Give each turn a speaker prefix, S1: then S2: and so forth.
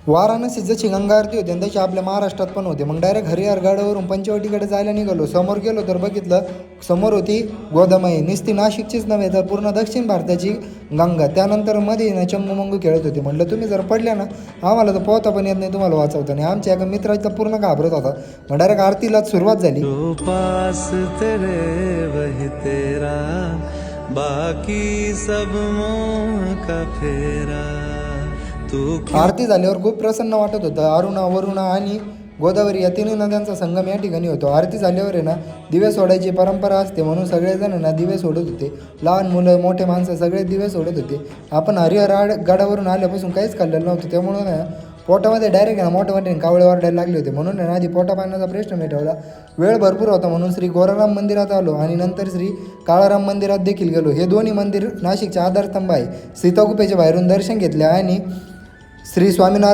S1: वाराणसी जशी गंगा आरती होती आणि तशी आपल्या महाराष्ट्रात पण होते. मग डायरेक्ट हरिहरगडावरून पंचवटीकडे जायला निघालो. समोर गेलो तर बघितलं, समोर होती गोदामाई. नुसती नाशिकचीच नव्हे तर पूर्ण दक्षिण भारताची गंगा. त्यानंतर मध्ये ना चंगूमंगू खेळत होते. म्हटलं तुम्ही जर पडल्या ना, आम्हाला तर पोहता पण येत नाही, तुम्हाला वाचवता नाही. आमच्या एका मित्राचा पूर्ण घाबरत होता. मग डायरेक्ट आरतीला सुरुवात झाली.
S2: पास तेरे वही तेरा, बाकी सब मोह का फेरा.
S1: आरती झाल्यावर खूप प्रसन्न वाटत होतं. अरुणा, वरुणा आणि गोदावरी या तिन्ही नद्यांचा संगम या ठिकाणी होतो. आरती झाल्यावर आहे ना दिवे सोडायची परंपरा असते, म्हणून सगळेजण ना दिवे सोडत होते. लहान मुलं, मोठे माणसं सगळे दिवे सोडत होते. आपण गडावरून आल्यापासून काहीच खाल्लेलं नव्हतं, त्यामुळं ना पोटामध्ये डायरेक्ट ना मोठे कावळे वाढायला लागले होते. म्हणून ना आधी पोटा पाण्याचा प्रश्न मिटवला. वेळ भरपूर होता म्हणून श्री गोराराम मंदिरात आलो आणि नंतर श्री काळाराम मंदिरात देखील गेलो. हे दोन्ही मंदिर नाशिकचे आधारस्तंभ आहे. सीतागुफेच्या बाहेरून दर्शन घेतले आणि श्री स्वामीनारायण